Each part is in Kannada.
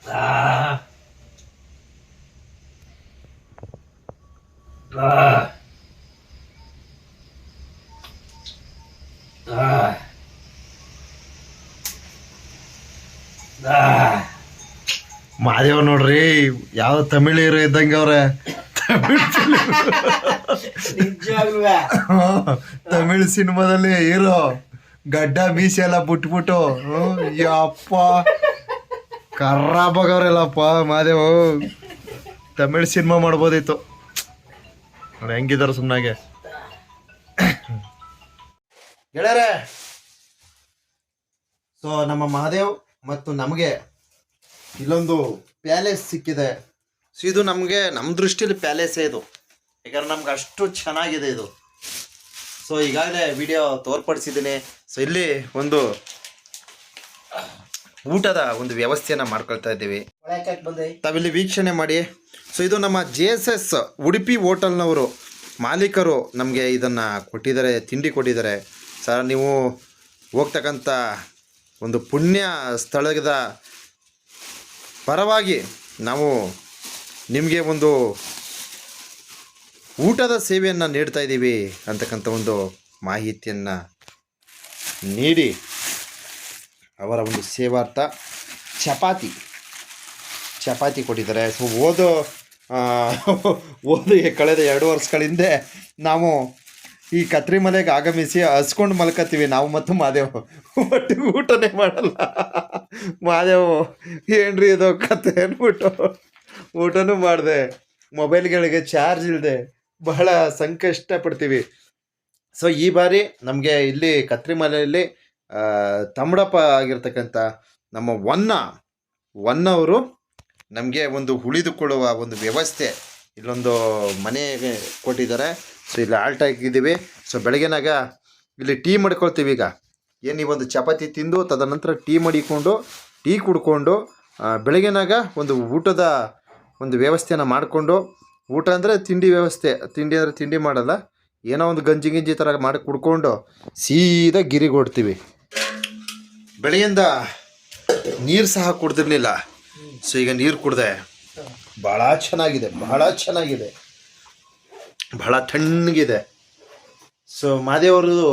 Ah. Ah. Ah. Ah. Madev ನೋಡ್ರಿ ಯಾವ ತಮಿಳ್ ಹೀರೋ ಇದ್ದಂಗೆ ಅವ್ರೆ. ತಮಿಳ್ ಸಿನಿಮಾದಲ್ಲಿ ಹೀರೋ ಗಡ್ಡ ಮೀಸೆ ಎಲ್ಲ ಬಿಟ್ಬಿಟ್ಟು ಯಪ್ಪ ಕರ್ರಾಬಾಗವ್ರಲ್ಲಪ್ಪ ಮಾದೇವ್. ತಮಿಳ್ ಸಿನಿಮಾ ಮಾಡ್ಬೋದಿತ್ತು. ನೋಡಿ ಹೆಂಗಿದಾರ ಸುಮ್ಮನಾಗೆ ಗೆಳೆಯರೆ. ಸೊ ನಮ್ಮ ಮಹಾದೇವ್ ಮತ್ತು ನಮಗೆ ಇಲ್ಲೊಂದು ಪ್ಯಾಲೇಸ್ ಸಿಕ್ಕಿದೆ. ಸೊ ಇದು ನಮಗೆ ನಮ್ಮ ದೃಷ್ಟಿಯಲ್ಲಿ ಪ್ಯಾಲೇಸೇ ಇದು, ಯಾಕಂದ್ರೆ ನಮ್ಗೆ ಅಷ್ಟು ಚೆನ್ನಾಗಿದೆ ಇದು. ಸೊ ಈಗಾಗಲೇ ವಿಡಿಯೋ ತೋರ್ಪಡಿಸಿದ್ದೀನಿ. ಸೊ ಇಲ್ಲಿ ಒಂದು ಊಟದ ಒಂದು ವ್ಯವಸ್ಥೆಯನ್ನು ಮಾಡ್ಕೊಳ್ತಾ ಇದ್ದೀವಿ, ತಾವಿಲ್ಲಿ ವೀಕ್ಷಣೆ ಮಾಡಿ. ಸೊ ಇದು ನಮ್ಮ JSS ಉಡುಪಿ ಹೋಟೆಲ್ನವರು ಮಾಲೀಕರು ನಮಗೆ ಇದನ್ನು ಕೊಟ್ಟಿದ್ದಾರೆ, ತಿಂಡಿ ಕೊಟ್ಟಿದ್ದಾರೆ. ಸರ್ ನೀವು ಹೋಗ್ತಕ್ಕಂಥ ಒಂದು ಪುಣ್ಯ ಸ್ಥಳದ ಪರವಾಗಿ ನಾವು ನಿಮಗೆ ಒಂದು ಊಟದ ಸೇವೆಯನ್ನು ನೀಡ್ತಾ ಇದ್ದೀವಿ ಅಂತಕ್ಕಂಥ ಒಂದು ಮಾಹಿತಿಯನ್ನು ನೀಡಿ ಅವರ ಒಂದು ಸೇವಾರ್ಥ ಚಪಾತಿ ಕೊಟ್ಟಿದ್ದಾರೆ. ಸೊ ಕಳೆದ 2 ವರ್ಷಗಳ ಹಿಂದೆ ನಾವು ಈ ಕತ್ರಿ ಮಲೆಗೆ ಆಗಮಿಸಿ ಹಸ್ಕೊಂಡು ಮಲ್ಕೋತೀವಿ ನಾವು ಮತ್ತು ಮಾದೇವ್, ಒಟ್ಟಿಗೆ ಊಟನೇ ಮಾಡಲ್ಲ. ಮಾದೇವ್ ಏನ್ರಿ ಇದು ಕತೆ ಅಂದ್ಬಿಟ್ಟು ಊಟನೂ ಮಾಡಿದೆ, ಮೊಬೈಲ್ಗಳಿಗೆ ಚಾರ್ಜ್ ಇಲ್ಲದೆ ಬಹಳ ಸಂಕಷ್ಟ ಪಡ್ತೀವಿ. ಸೊ ಈ ಬಾರಿ ನಮಗೆ ಇಲ್ಲಿ ಕತ್ರಿ ಮಲೆಯಲ್ಲಿ ತಮ್ಮಡಪ್ಪ ಆಗಿರ್ತಕ್ಕಂಥ ನಮ್ಮ ಒನ್ನವರು ನಮಗೆ ಒಂದು ಉಳಿದುಕೊಳ್ಳುವ ಒಂದು ವ್ಯವಸ್ಥೆ ಇಲ್ಲೊಂದು ಮನೆಗೆ ಕೊಟ್ಟಿದ್ದಾರೆ. ಸೊ ಇಲ್ಲಿ ಆಲ್ಟ್ ಆಗಿದ್ದೀವಿ. ಸೊ ಬೆಳಗ್ಗೆನಾಗ ಇಲ್ಲಿ ಟೀ ಮಾಡ್ಕೊಳ್ತೀವಿ. ಈಗ ಏನು ಈ ಒಂದು ಚಪಾತಿ ತಿಂದು ತದನಂತರ ಟೀ ಕುಡ್ಕೊಂಡು ಬೆಳಗ್ಗೆನಾಗ ಒಂದು ಊಟದ ಒಂದು ವ್ಯವಸ್ಥೆಯನ್ನು ಮಾಡಿಕೊಂಡು, ಊಟ ಅಂದರೆ ತಿಂಡಿ ವ್ಯವಸ್ಥೆ, ತಿಂಡಿ ಅಂದರೆ ತಿಂಡಿ ಮಾಡಲ್ಲ, ಏನೋ ಒಂದು ಗಂಜಿ ಥರ ಮಾಡಿ ಕುಡ್ಕೊಂಡು ಸೀದಾ ಗಿರಿಗೆ ಹೊಡ್ತೀವಿ. ಬೆಳಗ್ಗೆಯಿಂದ ನೀರು ಸಹ ಕುಡ್ದಿರಲಿಲ್ಲ. ಸೊ ಈಗ ನೀರು ಕುಡ್ದೆ, ಭಾಳ ಚೆನ್ನಾಗಿದೆ, ಬಹಳ ತಣ್ಣಗಿದೆ. ಸೊ ಮಾದೇವರು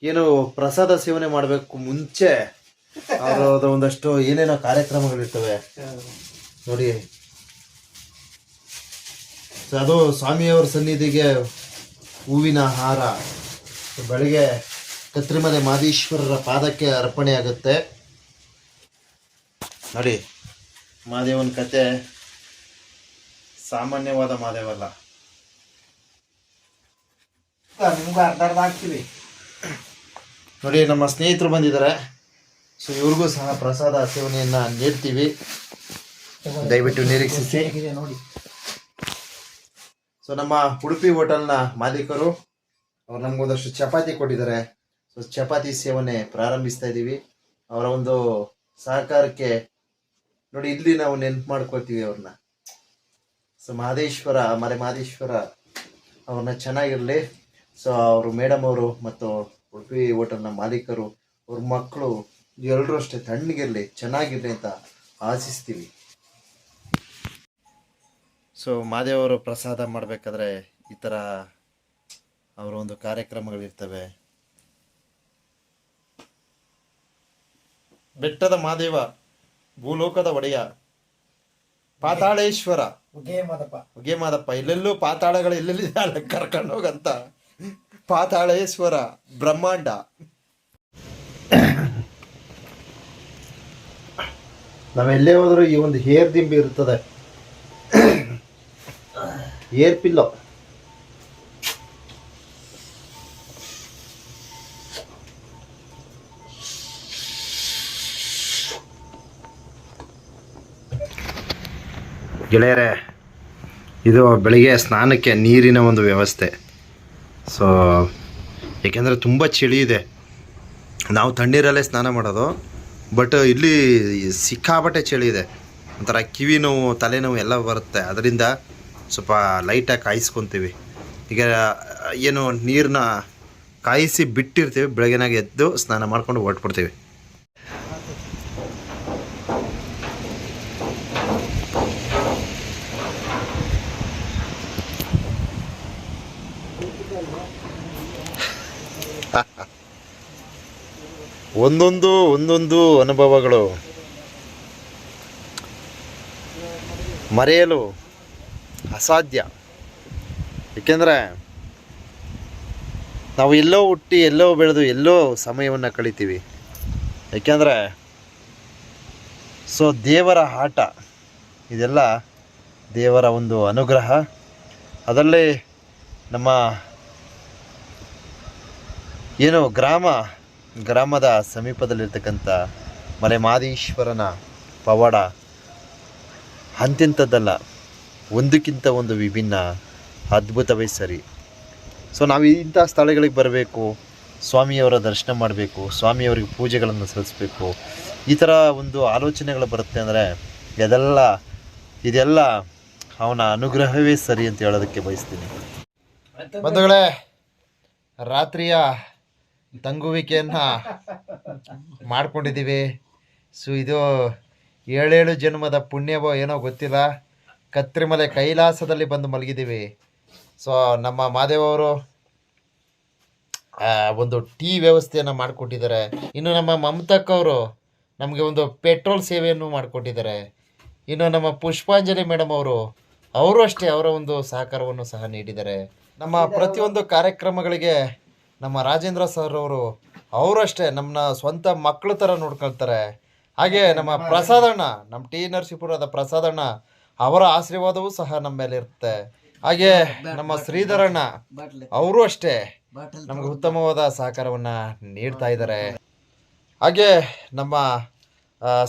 ಏನು ಪ್ರಸಾದ ಸೇವನೆ ಮಾಡಬೇಕು ಮುಂಚೆ ಅವರ ಒಂದಷ್ಟು ಏನೇನೋ ಕಾರ್ಯಕ್ರಮಗಳಿರ್ತವೆ ನೋಡಿ. ಸೊ ಅದು ಸ್ವಾಮಿಯವರ ಸನ್ನಿಧಿಗೆ ಹೂವಿನ ಹಾರ ಬೆಳಗ್ಗೆ ಕತ್ರಿಮಲೆ ಮಾದೇಶ್ವರರ ಪಾದಕ್ಕೆ ಅರ್ಪಣೆ ಆಗುತ್ತೆ ನೋಡಿ. ಮಾದೇವನ ಕತೆ ಸಾಮಾನ್ಯವಾದ ಮಾದೇವಲ್ಲ. ನಿಮ್ಗೆ ಅರ್ಧ ಹಾಕ್ತೀವಿ ನೋಡಿ. ನಮ್ಮ ಸ್ನೇಹಿತರು ಬಂದಿದ್ದಾರೆ. ಸೊ ಇವ್ರಿಗೂ ಸಹ ಪ್ರಸಾದ ಸೇವನೆಯನ್ನು ನೀಡ್ತೀವಿ, ದಯವಿಟ್ಟು ನಿರೀಕ್ಷಿಸಿ ನೋಡಿ. ಸೊ ನಮ್ಮ ಉಡುಪಿ ಹೋಟೆಲ್ನ ಮಾಲೀಕರು ಅವ್ರು ನಮಗೊಂದಷ್ಟು ಚಪಾತಿ ಕೊಟ್ಟಿದ್ದಾರೆ. ಸೊ ಚಪಾತಿ ಸೇವನೆ ಪ್ರಾರಂಭಿಸ್ತಾ ಇದ್ದೀವಿ. ಅವರ ಒಂದು ಸಹಕಾರಕ್ಕೆ ನೋಡಿ ಇಲ್ಲಿ ನಾವು ನೆನ್ಪು ಮಾಡ್ಕೊಳ್ತೀವಿ ಅವ್ರನ್ನ. ಸೊ ಮಹದೇಶ್ವರ ಅವ್ರನ್ನ ಚೆನ್ನಾಗಿರಲಿ. ಸೊ ಅವರು ಮೇಡಮ್ ಅವರು ಮತ್ತು ಉಡುಪಿ ಹೋಟೆಲ್ನ ಮಾಲೀಕರು, ಅವ್ರ ಮಕ್ಕಳು ಎಲ್ಲರೂ ಅಷ್ಟೇ ತಣ್ಣಗಿರಲಿ, ಚೆನ್ನಾಗಿರಲಿ ಅಂತ ಆಶಿಸ್ತೀವಿ. ಸೊ ಮಾದೇವರು ಪ್ರಸಾದ ಮಾಡಬೇಕಾದ್ರೆ ಈ ಥರ ಅವರ ಒಂದು ಕಾರ್ಯಕ್ರಮಗಳಿರ್ತವೆ. ಬೆಟ್ಟದ ಮಾದೇವ, ಭೂಲೋಕದ ಒಡೆಯ, ಪಾತಾಳೇಶ್ವರ, ಉಗೆ ಮಾದಪ್ಪ, ಎಲ್ಲೆಲ್ಲೂ ಪಾತಾಳಗಳು ಎಲ್ಲೆಲ್ಲಿ ಕರ್ಕೊಂಡು ಹೋಗಂತ ಪಾತಾಳೇಶ್ವರ ಬ್ರಹ್ಮಾಂಡ. ನಾವೆಲ್ಲೇ ಹೋದರೂ ಈ ಒಂದು ಹೇರ್ ದಿಂಬಿ ಇರ್ತದೆ, ಏರ್ ಪಿಲ್ಲೋ. ಗೆಳೆಯರೆ, ಇದು ಬೆಳಿಗ್ಗೆ ಸ್ನಾನಕ್ಕೆ ನೀರಿನ ಒಂದು ವ್ಯವಸ್ಥೆ. ಸೊ ಏಕೆಂದರೆ ತುಂಬ ಚಳಿ ಇದೆ, ನಾವು ತಣ್ಣೀರಲ್ಲೇ ಸ್ನಾನ ಮಾಡೋದು. ಬಟ್ ಇಲ್ಲಿ ಸಿಕ್ಕಾಪಟ್ಟೆ ಚಳಿ ಇದೆ, ಒಂಥರ ಕಿವಿ ನೋವು, ತಲೆನೋವು ಎಲ್ಲ ಬರುತ್ತೆ. ಅದರಿಂದ ಸ್ವಲ್ಪ ಲೈಟಾಗಿ ಕಾಯಿಸ್ಕೊತೀವಿ. ಈಗ ಏನು ನೀರನ್ನ ಕಾಯಿಸಿ ಬಿಟ್ಟಿರ್ತೀವಿ, ಬೆಳಗ್ಗೆನಾಗ ಎದ್ದು ಸ್ನಾನ ಮಾಡ್ಕೊಂಡು ಹೊರಟ್ಬಿಡ್ತೀವಿ. ಒಂದೊಂದು ಅನುಭವಗಳು ಮರೆಯಲು ಅಸಾಧ್ಯ. ಏಕೆಂದರೆ ನಾವು ಎಲ್ಲೋ ಹುಟ್ಟಿ ಎಲ್ಲೋ ಬೆಳೆದು ಎಲ್ಲೋ ಸಮಯವನ್ನು ಕಳಿತೀವಿ. ಏಕೆಂದರೆ ದೇವರ ಆಟ ಇದೆಲ್ಲ, ದೇವರ ಒಂದು ಅನುಗ್ರಹ. ಅದರಲ್ಲಿ ನಮ್ಮ ಏನು ಗ್ರಾಮದ ಸಮೀಪದಲ್ಲಿರ್ತಕ್ಕಂಥ ಮಲೆ ಮಹದೇಶ್ವರನ ಪವಾಡ ಅಂತಿಂಥದ್ದಲ್ಲ, ಒಂದಕ್ಕಿಂತ ಒಂದು ವಿಭಿನ್ನ, ಅದ್ಭುತವೇ ಸರಿ. ನಾವು ಇಂಥ ಸ್ಥಳಗಳಿಗೆ ಬರಬೇಕು, ಸ್ವಾಮಿಯವರ ದರ್ಶನ ಮಾಡಬೇಕು, ಸ್ವಾಮಿಯವರಿಗೆ ಪೂಜೆಗಳನ್ನು ಸಲ್ಲಿಸಬೇಕು, ಈ ಥರ ಒಂದು ಆಲೋಚನೆಗಳು ಬರುತ್ತೆ ಅಂದರೆ ಇದೆಲ್ಲ ಅವನ ಅನುಗ್ರಹವೇ ಸರಿ ಅಂತ ಹೇಳೋದಕ್ಕೆ ಬಯಸ್ತೀನಿ. ಬಂಧುಗಳೇ, ರಾತ್ರಿಯ ತಂಗುವಿಕೆಯನ್ನು ಮಾಡ್ಕೊಂಡಿದ್ದೀವಿ. ಇದು 7 ಜನ್ಮದ ಪುಣ್ಯವೋ ಏನೋ ಗೊತ್ತಿಲ್ಲ, ಕತ್ರಿಮಲೆ ಕೈಲಾಸದಲ್ಲಿ ಬಂದು ಮಲಗಿದ್ದೀವಿ. ನಮ್ಮ ಮಾದೇವರು ಒಂದು ಟೀ ವ್ಯವಸ್ಥೆಯನ್ನು ಮಾಡಿಕೊಟ್ಟಿದ್ದಾರೆ. ಇನ್ನು ನಮ್ಮ ಮಮತಕ್ಕವರು ನಮಗೆ ಒಂದು ಪೆಟ್ರೋಲ್ ಸೇವೆಯನ್ನು ಮಾಡಿಕೊಟ್ಟಿದ್ದಾರೆ. ಇನ್ನು ನಮ್ಮ ಪುಷ್ಪಾಂಜಲಿ ಮೇಡಮ್ ಅವರು ಅಷ್ಟೇ ಅವರ ಒಂದು ಸಹಕಾರವನ್ನು ಸಹ ನೀಡಿದ್ದಾರೆ. ನಮ್ಮ ಪ್ರತಿಯೊಂದು ಕಾರ್ಯಕ್ರಮಗಳಿಗೆ ನಮ್ಮ ರಾಜೇಂದ್ರ ಸರ್ ಅವರು ಅಷ್ಟೇ ನಮ್ಮನ್ನ ಸ್ವಂತ ಮಕ್ಕಳ ಥರ ನೋಡ್ಕೊಳ್ತಾರೆ. ಹಾಗೆ ನಮ್ಮ ಪ್ರಸಾದಣ್ಣ, ನಮ್ಮ ಟಿ ನರಸೀಪುರದ ಪ್ರಸಾದಣ್ಣ, ಅವರ ಆಶೀರ್ವಾದವೂ ಸಹ ನಮ್ಮ ಮೇಲೆ ಇರುತ್ತೆ. ಹಾಗೆ ನಮ್ಮ ಶ್ರೀಧರಣ್ಣ ಅವರು ಅಷ್ಟೇ ನಮಗೆ ಉತ್ತಮವಾದ ಸಹಕಾರವನ್ನು ನೀಡ್ತಾ ಇದ್ದಾರೆ. ಹಾಗೆ ನಮ್ಮ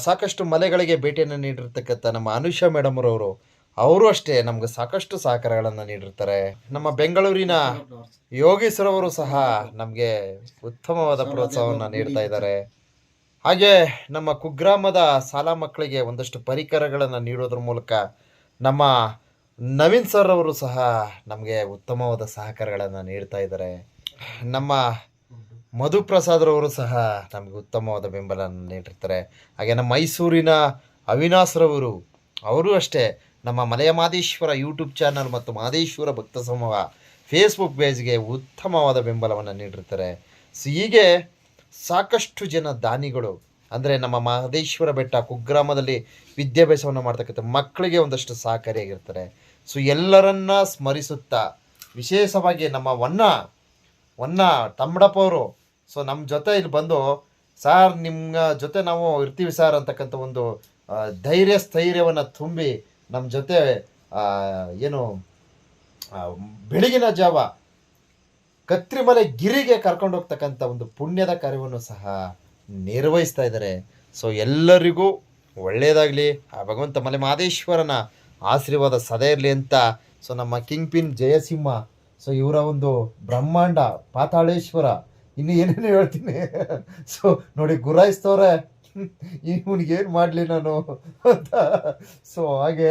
ಸಾಕಷ್ಟು ಮಲೆಗಳಿಗೆ ಭೇಟಿಯನ್ನು ನೀಡಿರ್ತಕ್ಕಂಥ ನಮ್ಮ ಅನುಷಾ ಮೇಡಮ್ ಅವರು ಅಷ್ಟೇ ನಮ್ಗೆ ಸಾಕಷ್ಟು ಸಹಕಾರಗಳನ್ನು ನೀಡಿರ್ತಾರೆ. ನಮ್ಮ ಬೆಂಗಳೂರಿನ ಯೋಗೀಶ್ವರವರು ಸಹ ನಮಗೆ ಉತ್ತಮವಾದ ಪ್ರೋತ್ಸಾಹವನ್ನು ನೀಡ್ತಾ ಇದ್ದಾರೆ. ಹಾಗೆ ನಮ್ಮ ಕುಗ್ರಾಮದ ಶಾಲಾ ಮಕ್ಕಳಿಗೆ ಒಂದಷ್ಟು ಪರಿಕರಗಳನ್ನು ನೀಡೋದ್ರ ಮೂಲಕ ನಮ್ಮ ನವೀನ್ ಸರ್ ಅವರು ಸಹ ನಮಗೆ ಉತ್ತಮವಾದ ಸಹಕಾರಗಳನ್ನು ನೀಡ್ತಾ ಇದ್ದಾರೆ. ನಮ್ಮ ಮಧುಪ್ರಸಾದ್ರವರು ಸಹ ನಮಗೆ ಉತ್ತಮವಾದ ಬೆಂಬಲವನ್ನು ನೀಡಿರ್ತಾರೆ. ಹಾಗೆ ನಮ್ಮ ಮೈಸೂರಿನ ಅವಿನಾಶ್ರವರು ಅವರು ಅಷ್ಟೇ ನಮ್ಮ ಮಲೆಯ ಮಹದೇಶ್ವರ ಯೂಟ್ಯೂಬ್ ಚಾನಲ್ ಮತ್ತು ಮಹದೇಶ್ವರ ಭಕ್ತ ಸಮೂಹ ಫೇಸ್ಬುಕ್ ಪೇಜ್ಗೆ ಉತ್ತಮವಾದ ಬೆಂಬಲವನ್ನು ನೀಡಿರ್ತಾರೆ. ಹೀಗೆ ಸಾಕಷ್ಟು ಜನ ದಾನಿಗಳು, ಅಂದರೆ ನಮ್ಮ ಮಹದೇಶ್ವರ ಬೆಟ್ಟ ಕುಗ್ರಾಮದಲ್ಲಿ ವಿದ್ಯಾಭ್ಯಾಸವನ್ನು ಮಾಡ್ತಕ್ಕಂಥ ಮಕ್ಕಳಿಗೆ ಒಂದಷ್ಟು ಸಹಕಾರಿಯಾಗಿರ್ತಾರೆ. ಎಲ್ಲರನ್ನ ಸ್ಮರಿಸುತ್ತಾ ವಿಶೇಷವಾಗಿ ನಮ್ಮ ವನ್ನ ತಮ್ಮಡಪ್ಪ ಅವರು ನಮ್ಮ ಜೊತೆ ಇಲ್ಲಿ ಬಂದು, ಸಾರ್ ನಿಮ್ಮ ಜೊತೆ ನಾವು ಇರ್ತೀವಿ ಸಾರ್ ಅಂತಕ್ಕಂಥ ಒಂದು ಸ್ಥೈರ್ಯವನ್ನು ತುಂಬಿ ನಮ್ಮ ಜೊತೆ ಬೆಳಗಿನ ಜಾವ ಕತ್ರಿಮಲೆ ಗಿರಿಗೆ ಕರ್ಕೊಂಡು ಹೋಗ್ತಕ್ಕಂಥ ಒಂದು ಪುಣ್ಯದ ಕಾರ್ಯವನ್ನು ಸಹ ನಿರ್ವಹಿಸ್ತಾ ಇದ್ದಾರೆ. ಎಲ್ಲರಿಗೂ ಒಳ್ಳೆಯದಾಗಲಿ, ಆ ಭಗವಂತ ಮಲೆ ಮಹದೇಶ್ವರನ ಆಶೀರ್ವಾದ ಸದಾ ಇರಲಿ ಅಂತ ನಮ್ಮ ಕಿಂಗ್ ಪಿನ್ ಜಯಸಿಂಹ, ಇವರ ಒಂದು ಬ್ರಹ್ಮಾಂಡ ಪಾತಾಳೇಶ್ವರ, ಇನ್ನು ಏನೇನು ಹೇಳ್ತೀನಿ. ನೋಡಿ ಗುರಾಯಿಸ್ತವ್ರೆ, ಇವನಿಗೇನು ಮಾಡಲಿ ನಾನು ಅಂತ. ಹಾಗೆ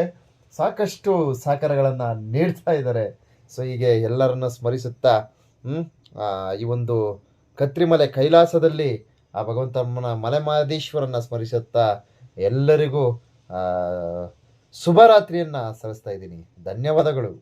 ಸಾಕಷ್ಟು ಸಹಕಾರಗಳನ್ನು ನೀಡ್ತಾ ಇದ್ದಾರೆ. ಹೀಗೆ ಎಲ್ಲರನ್ನ ಸ್ಮರಿಸುತ್ತಾ ಈ ಒಂದು ಕತ್ರಿಮಲೆ ಕೈಲಾಸದಲ್ಲಿ ಆ ಭಗವಂತನ ಮಲೆ ಮಹದೇಶ್ವರನ ಸ್ಮರಿಸುತ್ತಾ ಎಲ್ಲರಿಗೂ ಶುಭರಾತ್ರಿಯನ್ನು ಸಲ್ಲಿಸ್ತಾ ಇದ್ದೀನಿ. ಧನ್ಯವಾದಗಳು.